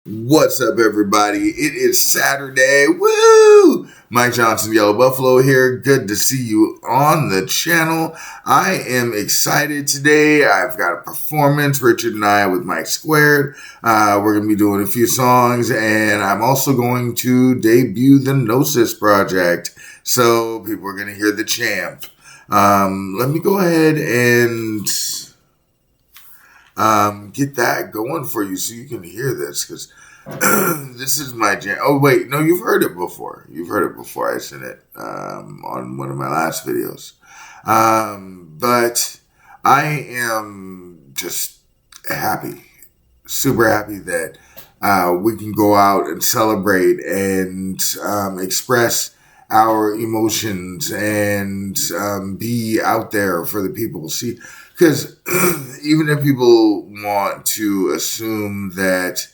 What's up, everybody? It is Saturday. Woo! Mike Johnson, Yellow Buffalo here. Good to see you on the channel. I am excited today. I've got a performance, Richard and I with Mike Squared. We're going to be doing a few songs, and I'm also going to debut the Gnosis Project. So people are going to hear the champ. Let me go ahead and get that going for you so you can hear this, because this is my jam. Oh wait, no, you've heard it before. I sent it on one of my last videos. But I am just happy, super happy that we can go out and celebrate and express our emotions and be out there for the people. See, because even if people want to assume that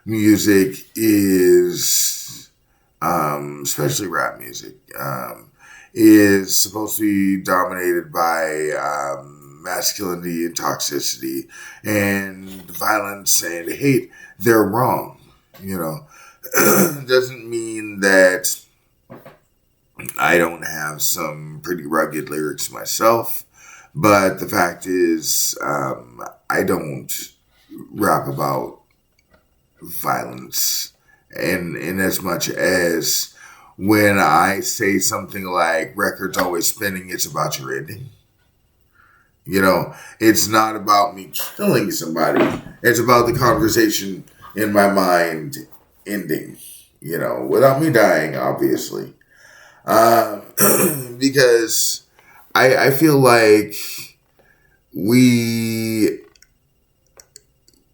music is, especially rap music, is supposed to be dominated by masculinity and toxicity and violence and hate, they're wrong. You know, doesn't mean that I don't have some pretty rugged lyrics myself. But the fact is, I don't rap about violence in as much as when I say something like records always spinning, it's about your ending. You know, it's not about me killing somebody. It's about the conversation in my mind ending, you know, without me dying, obviously. Because I feel like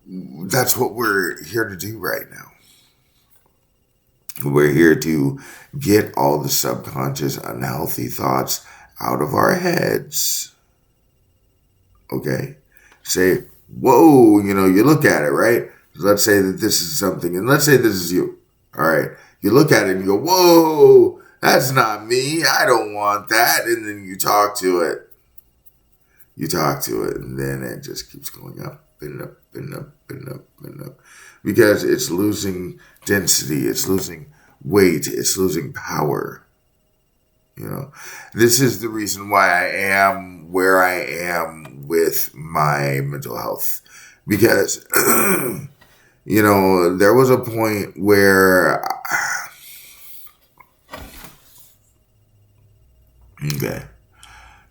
that's what we're here to do right now. We're here to get all the subconscious unhealthy thoughts out of our heads. Okay? Say, whoa, you know, you look at it, right? Let's say that this is something, and let's say this is you. All right? You look at it and you go, whoa, that's not me. I don't want that. And then you talk to it. And then it just keeps going up and up and up and up and up. Because it's losing density. It's losing weight. It's losing power. You know, this is the reason why I am where I am with my mental health. Because, you know, there was a point where... Okay.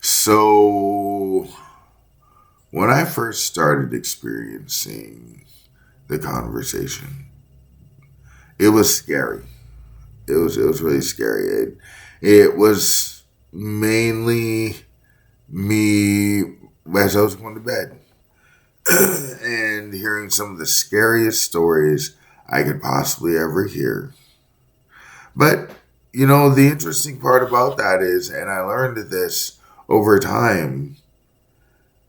So when I first started experiencing the conversation, it was scary. It was really scary. It was mainly me as I was going to bed and hearing some of the scariest stories I could possibly ever hear. But you know, the interesting part about that is, and I learned this over time,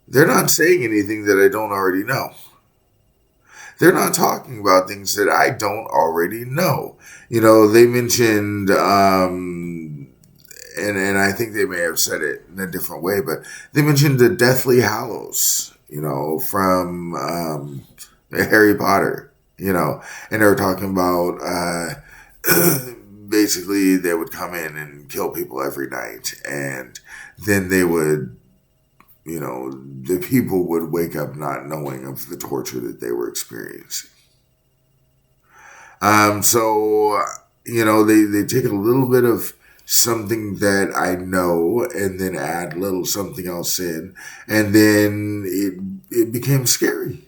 they're not saying anything that I don't already know. They're not talking about things that I don't already know. You know, they mentioned, and I think they may have said it in a different way, but they mentioned the Deathly Hallows, you know, from Harry Potter, you know, and they were talking about... basically, they would come in and kill people every night. And then they would, you know, the people would wake up not knowing of the torture that they were experiencing. So, you know, they take a little bit of something that I know and then add a little something else in. And then it became scary.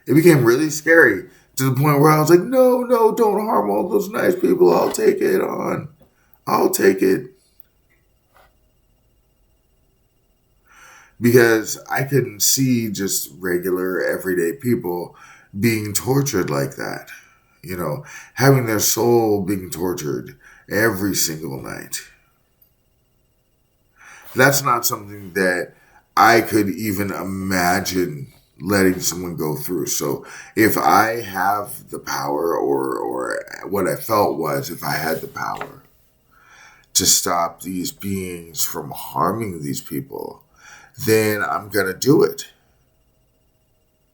It became really scary. To the point where I was like, no, don't harm all those nice people. I'll take it on. I'll take it. Because I couldn't see just regular, everyday people being tortured like that. You know, having their soul being tortured every single night. That's not something that I could even imagine letting someone go through. So if I have the power, or what I felt was, if I had the power to stop these beings from harming these people, then I'm going to do it.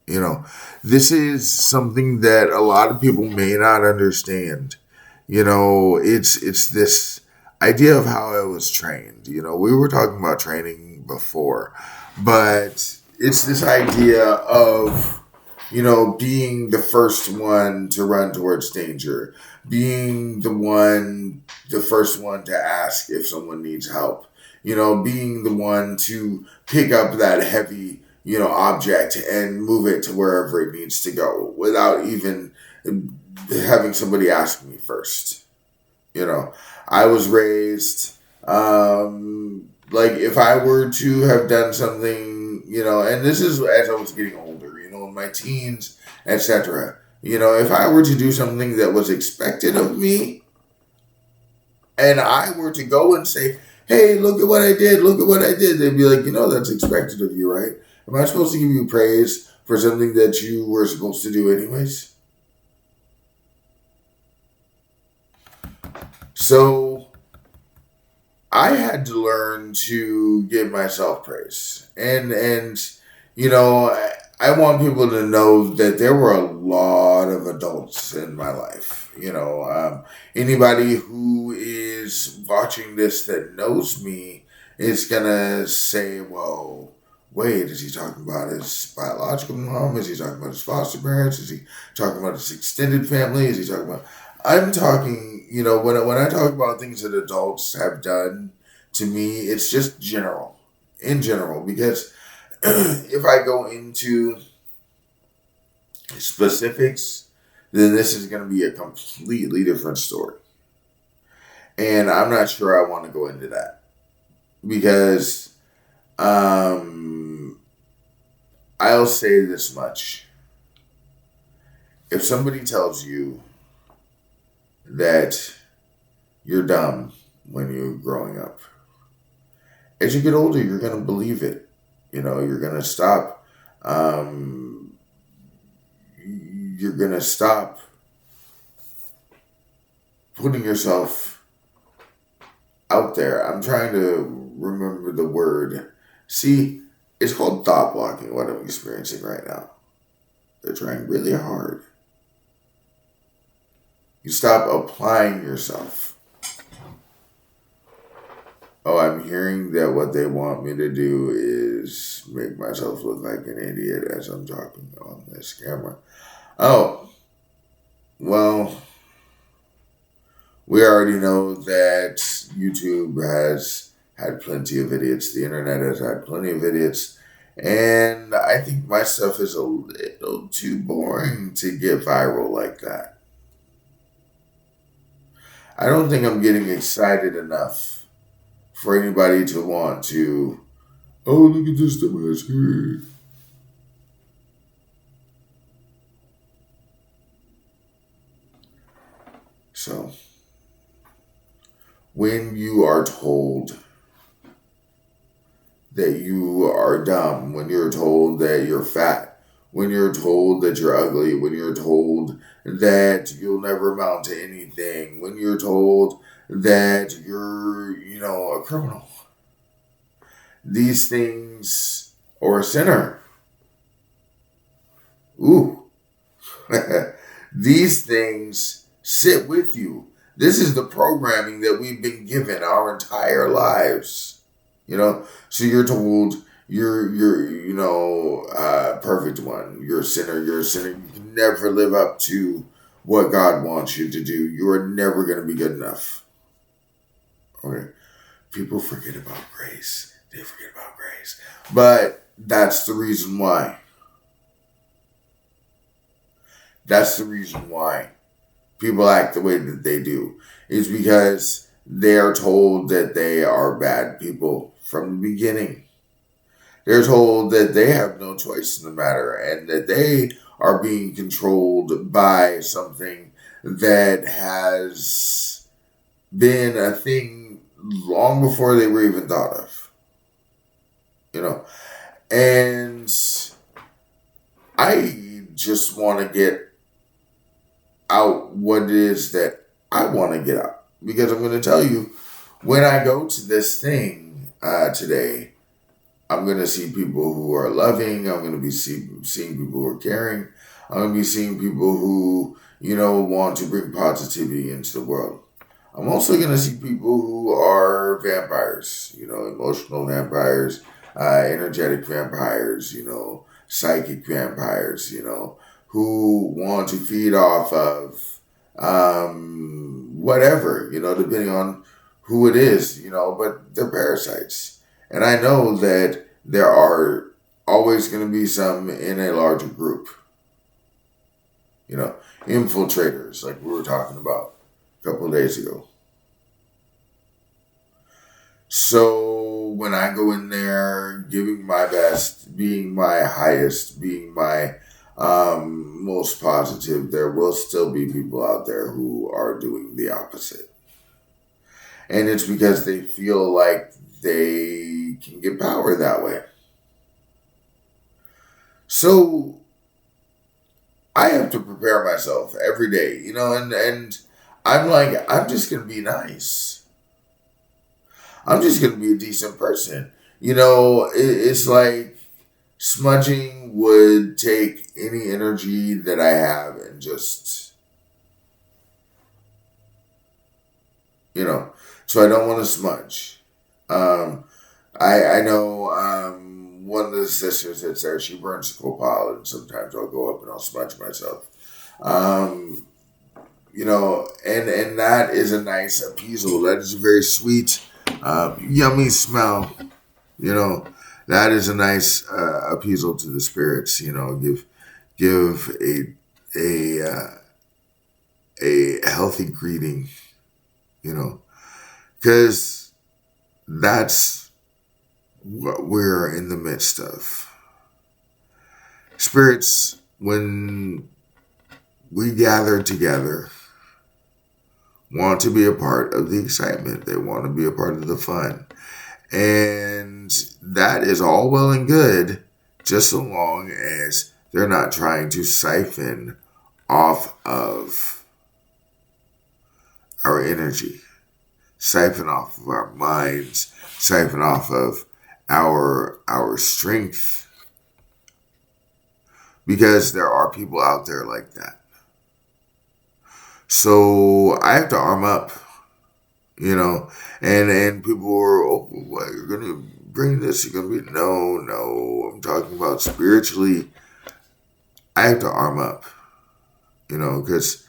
You know, this is something that a lot of people may not understand. You know, it's this idea of how I was trained. You know, we were talking about training before, but it's this idea of, you know, being the first one to run towards danger, being the first one to ask if someone needs help, you know, being the one to pick up that heavy, you know, object and move it to wherever it needs to go without even having somebody ask me first. You know, I was raised, like if I were to have done something, you know, and this is as I was getting older, you know, in my teens, etc. You know, if I were to do something that was expected of me, and I were to go and say, "Hey, look at what I did! Look at what I did," they'd be like, "You know, that's expected of you, right? Am I supposed to give you praise for something that you were supposed to do anyways?" So I had to learn to give myself praise, and you know, I want people to know that there were a lot of adults in my life. You know, anybody who is watching this that knows me is gonna say, "Well, wait, is he talking about his biological mom? Is he talking about his foster parents? Is he talking about his extended family? Is he talking about?" I'm talking, you know, when I talk about things that adults have done to me, it's just general, in general, because if I go into specifics, then this is going to be a completely different story. And I'm not sure I want to go into that because I'll say this much. If somebody tells you that you're dumb when you're growing up, as you get older, you're going to believe it. You know, you're going to stop. You're going to stop putting yourself out there. I'm trying to remember the word. See, it's called thought blocking, what I'm experiencing right now. They're trying really hard. You stop applying yourself. Oh, I'm hearing that what they want me to do is make myself look like an idiot as I'm talking on this camera. Oh, well, we already know that YouTube has had plenty of idiots. The internet has had plenty of idiots. And I think my stuff is a little too boring to get viral like that. I don't think I'm getting excited enough for anybody to want to, oh, look at this dumbass here. So, when you are told that you are dumb, when you're told that you're fat, when you're told that you're ugly, when you're told that you'll never amount to anything, when you're told that you're, you know, a criminal, these things, or a sinner, ooh, these things sit with you. This is the programming that we've been given our entire lives. You know, so you're told you're you know, perfect one. You're a sinner. You're a sinner. You can never live up to what God wants you to do. You are never going to be good enough. Okay, people forget about grace. They forget about grace, but that's the reason why. That's the reason why people act the way that they do. Is because they are told that they are bad people from the beginning. They're told that they have no choice in the matter and that they are being controlled by something that has been a thing long before they were even thought of. You know, and I just want to get out what it is that I want to get out. Because I'm going to tell you, when I go to this thing today, I'm going to see people who are loving. I'm going to be seeing people who are caring. I'm going to be seeing people who, want to bring positivity into the world. I'm also going to see people who are vampires, emotional vampires, energetic vampires, psychic vampires, who want to feed off of whatever, depending on who it is, but they're parasites. And I know that there are always going to be some in a larger group, infiltrators, like we were talking about a couple of days ago. So when I go in there, giving my best, being my highest, being my most positive, there will still be people out there who are doing the opposite. And it's because they feel like they can get power that way. So I have to prepare myself every day, and I'm like, I'm just going to be nice. I'm just going to be a decent person. It's like smudging would take any energy that I have and just, so I don't want to smudge. I know one of the sisters that's there, she burns copal, and sometimes I'll go up and I'll smudge myself. And that is a nice appeasal. That is a very sweet, yummy smell. That is a nice appeasal to the spirits. Give a healthy greeting. Because that's what we're in the midst of. Spirits, when we gather together, want to be a part of the excitement. They want to be a part of the fun. And that is all well and good, just so long as they're not trying to siphon off of our energy, siphon off of our minds, siphon off of our strength. Because there are people out there like that. So I have to arm up, and people are, oh, what, you're going to bring this, you're going to be, no, I'm talking about spiritually. I have to arm up, because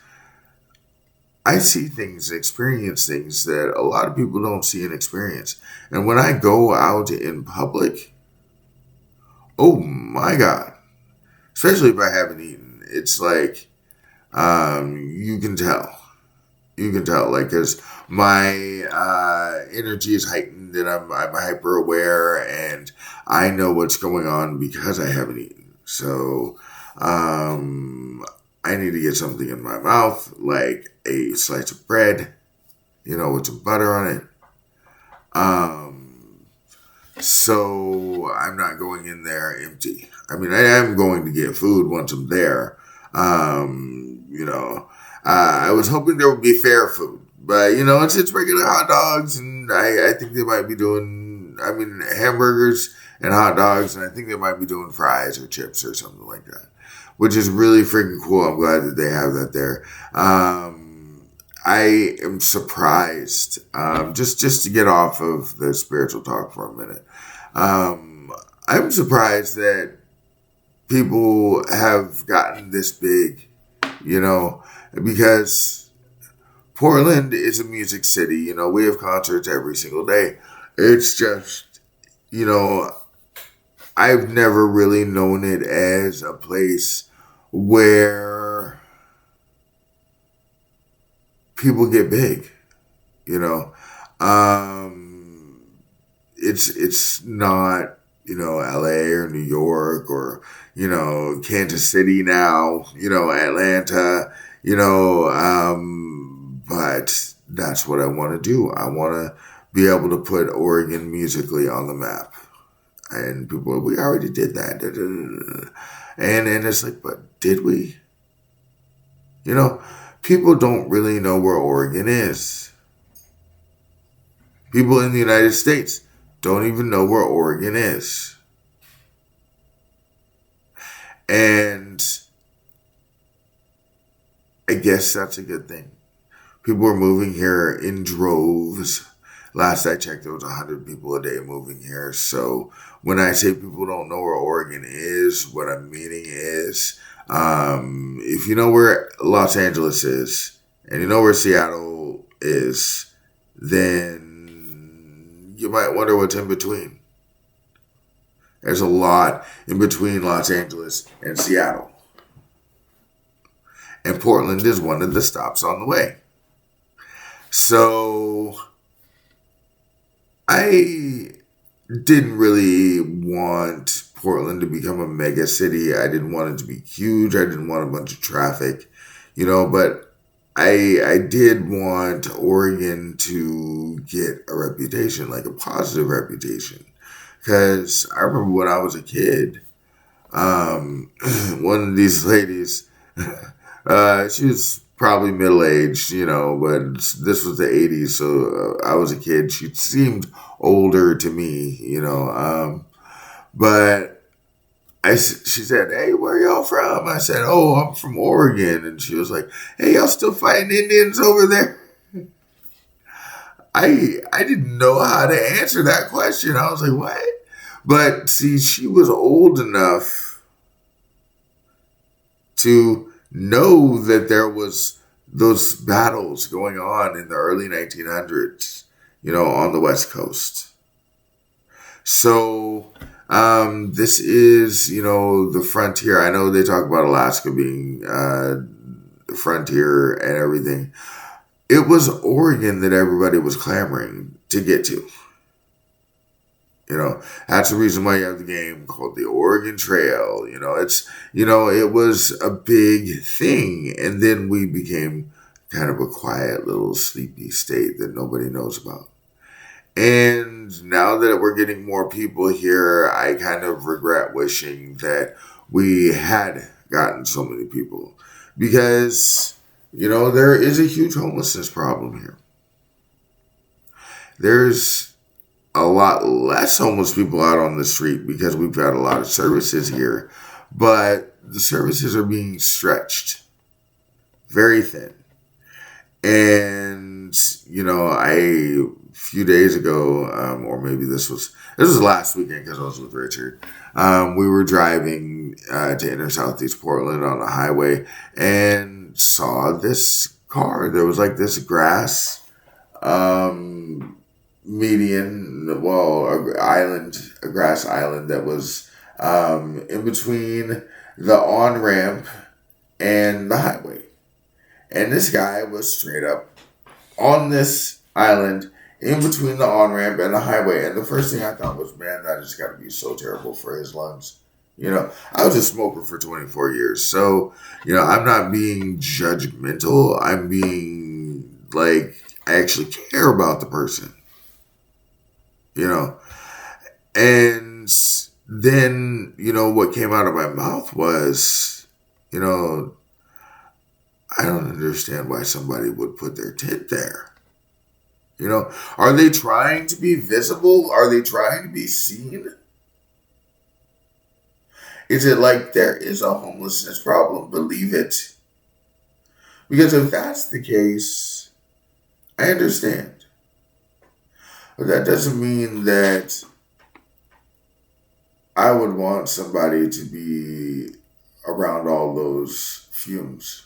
I see things, experience things that a lot of people don't see and experience. And when I go out in public, oh my God, especially if I haven't eaten, it's like, you can tell, like, because my energy is heightened and I'm hyper aware and I know what's going on because I haven't eaten. So, I need to get something in my mouth, like a slice of bread, with some butter on it. So I'm not going in there empty. I mean, I am going to get food once I'm there. I was hoping there would be fair food, but it's regular hot dogs, and I think they might be doing, hamburgers and hot dogs, and I think they might be doing fries or chips or something like that, which is really freaking cool. I'm glad that they have that there. I am surprised, just to get off of the spiritual talk for a minute. I'm surprised that people have gotten this big, because Portland is a music city. We have concerts every single day. It's just, I've never really known it as a place where people get big, It's not, LA or New York or, Kansas City now, Atlanta, but that's what I want to do. I want to be able to put Oregon musically on the map. And people, we already did that. And it's like, but did we? People don't really know where Oregon is. People in the United States don't even know where Oregon is. And I guess that's a good thing. People are moving here in droves. Last I checked, there was 100 people a day moving here. So when I say people don't know where Oregon is, what I'm meaning is, if you know where Los Angeles is and you know where Seattle is, then you might wonder what's in between. There's a lot in between Los Angeles and Seattle. And Portland is one of the stops on the way. So I didn't really want Portland to become a mega city. I didn't want it to be huge. I didn't want a bunch of traffic, but I did want Oregon to get a reputation, like a positive reputation. Because I remember when I was a kid, one of these ladies, she was probably middle-aged, but this was the 80s, so I was a kid. She seemed older to me, but she said, "Hey, where y'all from?" I said, "Oh, I'm from Oregon." And she was like, "Hey, y'all still fighting Indians over there?" I didn't know how to answer that question. I was like, what? But see, she was old enough to know that there was those battles going on in the early 1900s, on the West Coast. So this is, the frontier. I know they talk about Alaska being the frontier and everything. It was Oregon that everybody was clamoring to get to. That's the reason why you have the game called the Oregon Trail. It was a big thing. And then we became kind of a quiet little sleepy state that nobody knows about. And now that we're getting more people here, I kind of regret wishing that we had gotten so many people. Because, there is a huge homelessness problem here. There's a lot less homeless people out on the street because we've got a lot of services here. But the services are being stretched very thin. And, a few days ago, or maybe this was last weekend because I was with Richard. We were driving to inner Southeast Portland on the highway and saw this car. There was like this grass median, a grass island that was in between the on-ramp and the highway. And this guy was straight up on this island in between the on-ramp and the highway. And the first thing I thought was, man, that just got to be so terrible for his lungs. I was a smoker for 24 years. So, I'm not being judgmental. I'm being I actually care about the person. And then, what came out of my mouth was, I don't understand why somebody would put their tent there. Are they trying to be visible? Are they trying to be seen? Is it like there is a homelessness problem? Believe it. Because if that's the case, I understand. But that doesn't mean that I would want somebody to be around all those fumes.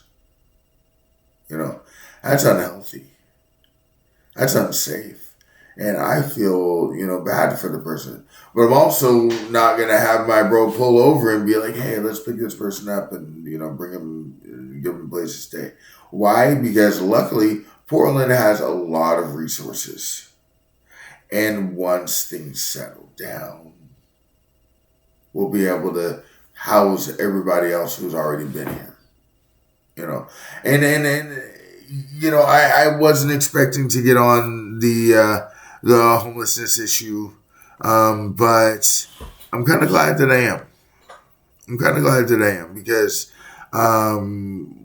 That's unhealthy. That's unsafe. And I feel, bad for the person. But I'm also not going to have my bro pull over and be like, hey, let's pick this person up and, bring him, give him a place to stay. Why? Because luckily, Portland has a lot of resources. And once things settle down, we'll be able to house everybody else who's already been here. I wasn't expecting to get on the homelessness issue, but I'm kind of glad that I am. Because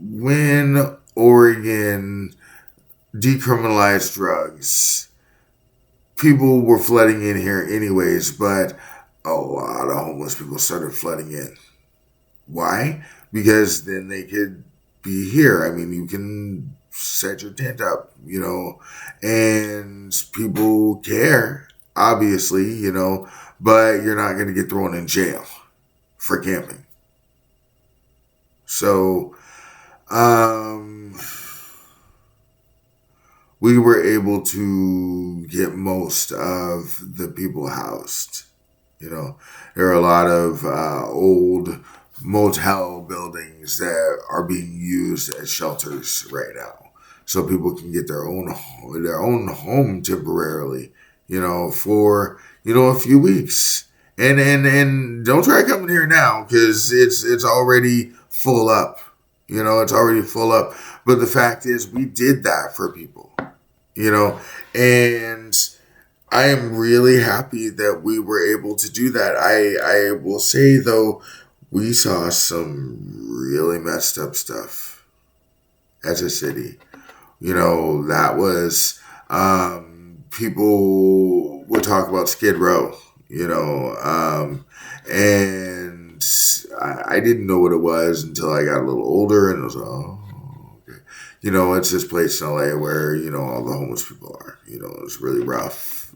when Oregon decriminalized drugs, people were flooding in here anyways, but a lot of homeless people started flooding in. Why? Because then they could be here. I mean, you can set your tent up, and people care, obviously, but you're not going to get thrown in jail for camping. So, we were able to get most of the people housed. There are a lot of old motel buildings that are being used as shelters right now, so people can get their own home temporarily, for a few weeks. And don't try coming here now because it's already full up. It's already full up. But the fact is, we did that for people. And I am really happy that we were able to do that. I will say, though, we saw some really messed up stuff as a city. That was, people would talk about Skid Row, and I didn't know what it was until I got a little older, and I was like, oh, okay. It's this place in LA where, all the homeless people are. It's really rough,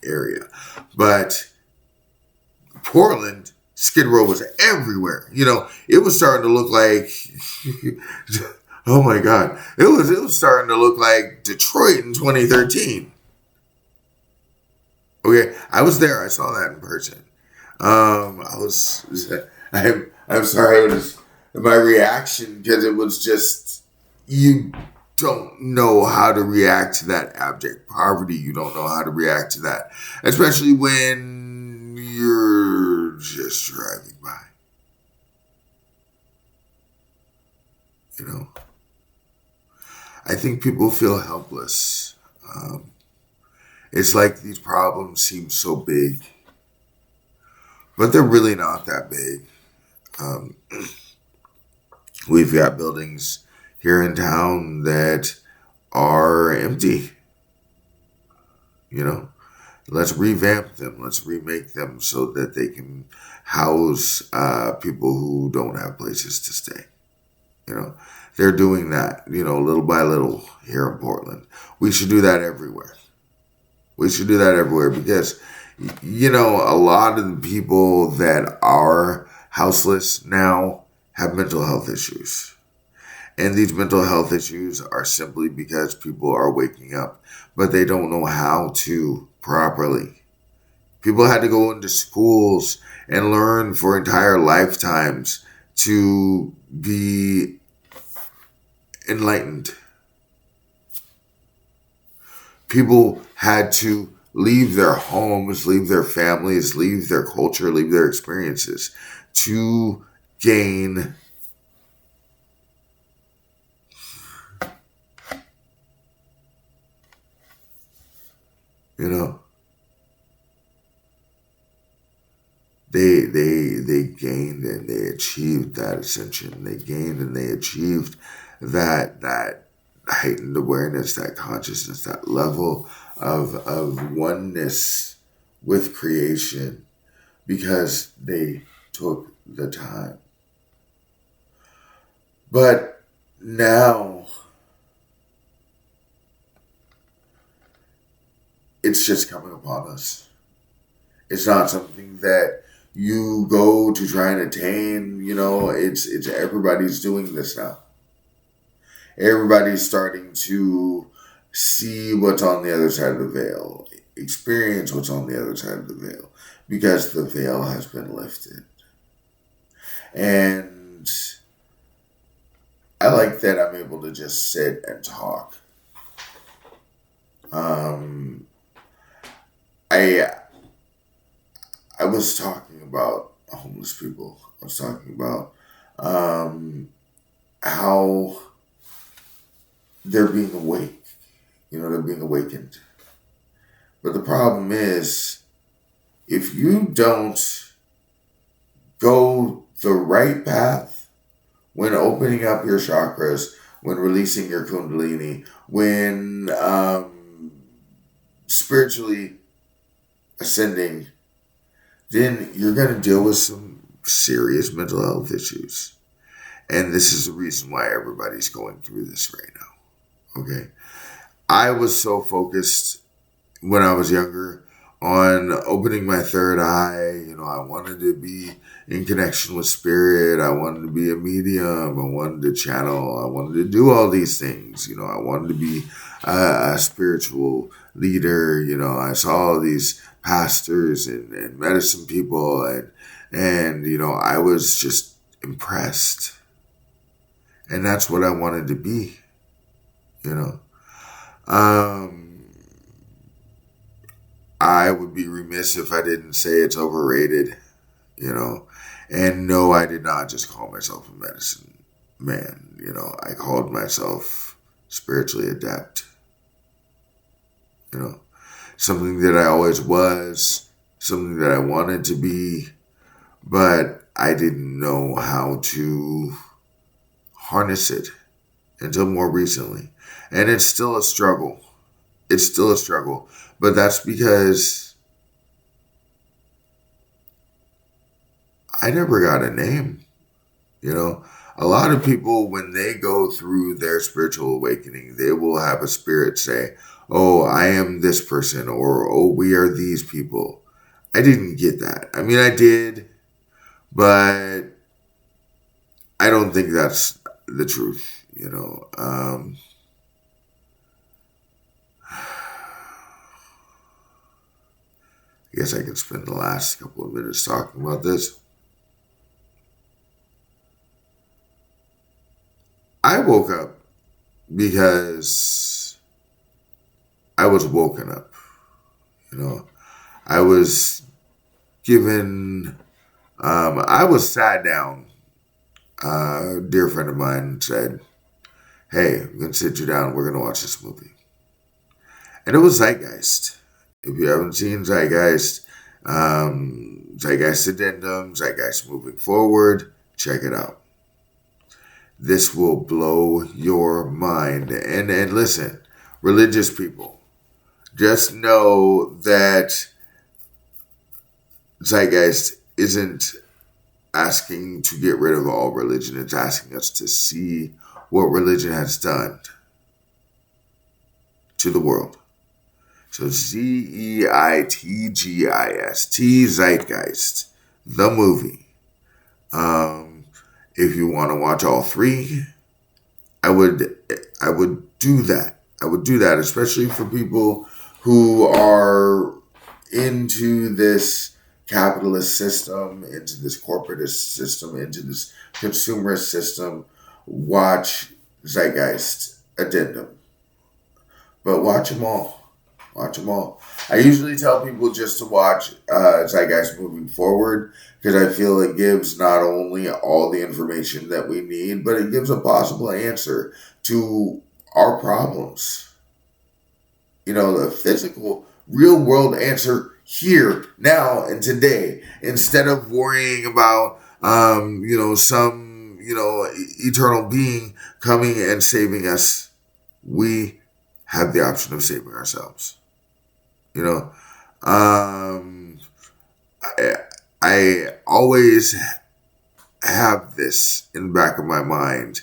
area. But Portland, Skid Row was everywhere. It was starting to look like, oh my God, it was starting to look like Detroit in 2013. Okay, I was there. I saw that in person. I'm sorry. It was my reaction because it was just, you don't know how to react to that abject poverty. You don't know how to react to that, especially when you're just driving by. I think people feel helpless. It's like these problems seem so big, but they're really not that big. We've got buildings here in town that are empty. Let's revamp them. Let's remake them so that they can house people who don't have places to stay. They're doing that, little by little here in Portland. We should do that everywhere. We should do that everywhere because, a lot of the people that are houseless now have mental health issues. And these mental health issues are simply because people are waking up, but they don't know how to properly. People had to go into schools and learn for entire lifetimes to be enlightened. People had to leave their homes, leave their families, leave their culture, leave their experiences to gain they gained and they achieved that ascension. They gained and they achieved that heightened awareness, that consciousness, that level of oneness with creation because they took the time. But now it's just coming upon us. It's not something that you go to try and attain. It's everybody's doing this now. Everybody's starting to see what's on the other side of the veil, experience what's on the other side of the veil, because the veil has been lifted. And I like that I'm able to just sit and talk. I was talking about homeless people. I was talking about how they're being awake. They're being awakened. But the problem is, if you don't go the right path when opening up your chakras, when releasing your kundalini, when spiritually ascending, then you're going to deal with some serious mental health issues. And this is the reason why everybody's going through this right now. Okay. I was so focused when I was younger on opening my third eye. I wanted to be in connection with spirit. I wanted to be a medium. I wanted to channel. I wanted to do all these things. I wanted to be a spiritual leader. I saw these pastors and medicine people and I was just impressed. And that's what I wanted to be, I would be remiss if I didn't say it's overrated, And no, I did not just call myself a medicine man. I called myself spiritually adept. Something that I always was, something that I wanted to be, but I didn't know how to harness it until more recently. And it's still a struggle. It's still a struggle. But that's because I never got a name. A lot of people, when they go through their spiritual awakening, they will have a spirit say, oh, I am this person, or, oh, we are these people. I didn't get that. I mean, I did, but I don't think that's the truth, I guess I could spend the last couple of minutes talking about this. I woke up because I was woken up. I was given, I was sat down. A dear friend of mine said, hey, I'm going to sit you down. We're going to watch this movie. And it was Zeitgeist. If you haven't seen Zeitgeist, Zeitgeist Addendum, Zeitgeist Moving Forward, check it out. This will blow your mind. And listen, religious people, just know that Zeitgeist isn't asking to get rid of all religion. It's asking us to see what religion has done to the world. So Zeitgeist, Zeitgeist, the movie. If you want to watch all three, I would do that. I would do that, especially for people who are into this capitalist system, into this corporatist system, into this consumerist system. Watch Zeitgeist Addendum. But watch them all. Watch them all. I usually tell people just to watch Zeitgeist Moving Forward because I feel it gives not only all the information that we need, but it gives a possible answer to our problems. The physical, real world answer here, now, and today, instead of worrying about, some, eternal being coming and saving us. We have the option of saving ourselves. I always have this in the back of my mind.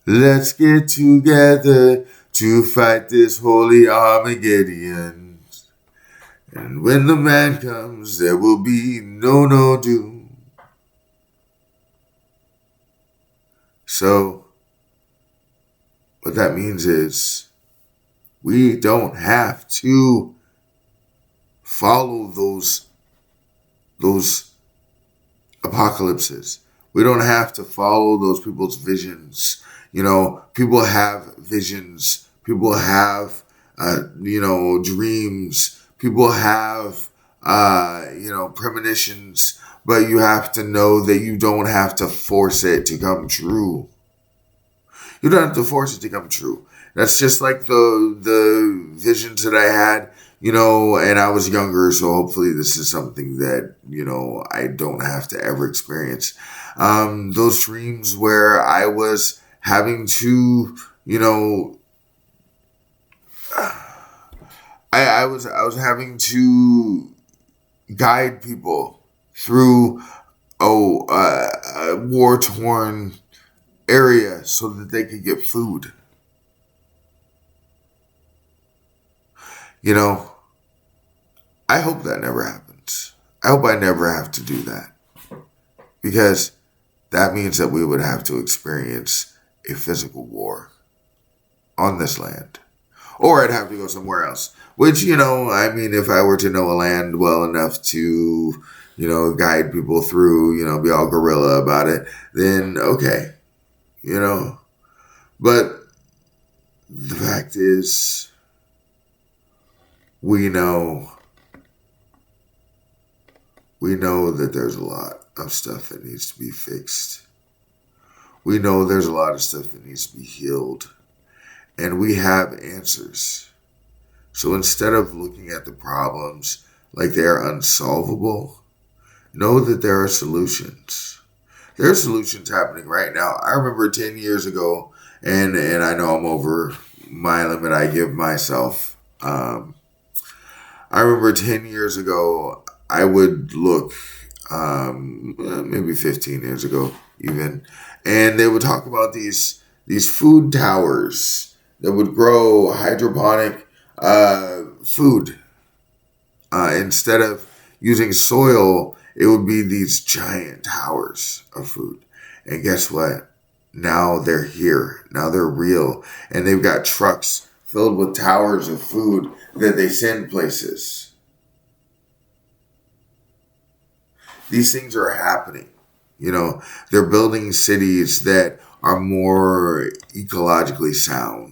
Let's get together to fight this holy Armageddon. And when the man comes, there will be no doom. So, what that means is we don't have to follow those apocalypses. We don't have to follow those people's visions. People have visions. People have, dreams. People have, premonitions. But you have to know that you don't have to force it to come true. You don't have to force it to come true. That's just like the visions that I had, and I was younger, so hopefully this is something that, I don't have to ever experience. Those dreams where I was having to, I was having to guide people through a war torn area so that they could get food. You know, I hope that never happens. I hope I never have to do that, because that means that we would have to experience a physical war on this land. Or I'd have to go somewhere else. Which, I mean, if I were to know a land well enough to, guide people through, be all guerrilla about it, then okay, But the fact is, we know that there's a lot of stuff that needs to be fixed. We know there's a lot of stuff that needs to be healed. And we have answers. So instead of looking at the problems like they're unsolvable, know that there are solutions. There are solutions happening right now. I remember 10 years ago, and I know I'm over my limit I give myself. I remember 10 years ago, I would look, maybe 15 years ago even, and they would talk about these food towers that would grow hydroponic food. Instead of using soil, it would be these giant towers of food. And guess what? Now they're here. Now they're real. And they've got trucks filled with towers of food that they send places. These things are happening. They're building cities that are more ecologically sound.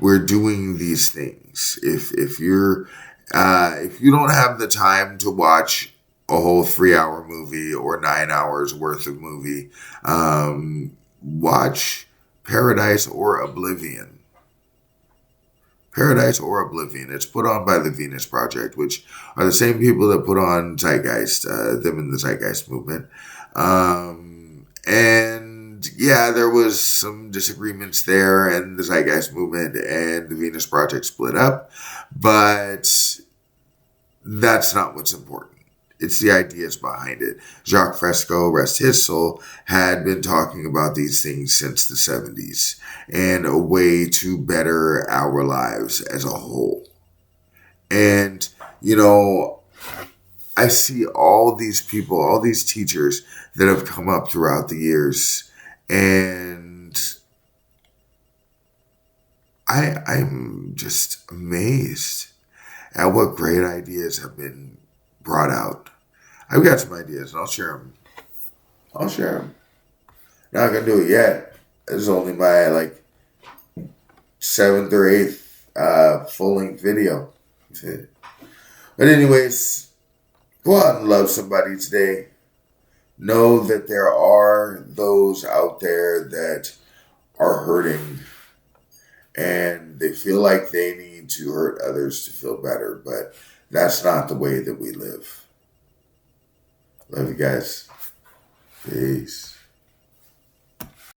We're doing these things. If you don't have the time to watch a whole 3-hour movie or 9 hours worth of movie, watch Paradise or Oblivion. Paradise or Oblivion. It's put on by the Venus Project, which are the same people that put on Zeitgeist, them in the Zeitgeist movement. And yeah, there was some disagreements there, and the Zeitgeist movement and the Venus Project split up, but that's not what's important. It's the ideas behind it. Jacques Fresco, rest his soul, had been talking about these things since the 70s and a way to better our lives as a whole. And, I see all these people, all these teachers that have come up throughout the years, and I'm just amazed at what great ideas have been brought out. I've got some ideas, and I'll share them. Not gonna do it yet. This is only my 7th or 8th full-length video. But anyways, go out and love somebody today. Know that there are those out there that are hurting, and they feel like they need to hurt others to feel better, but that's not the way that we live. Love you guys. Peace.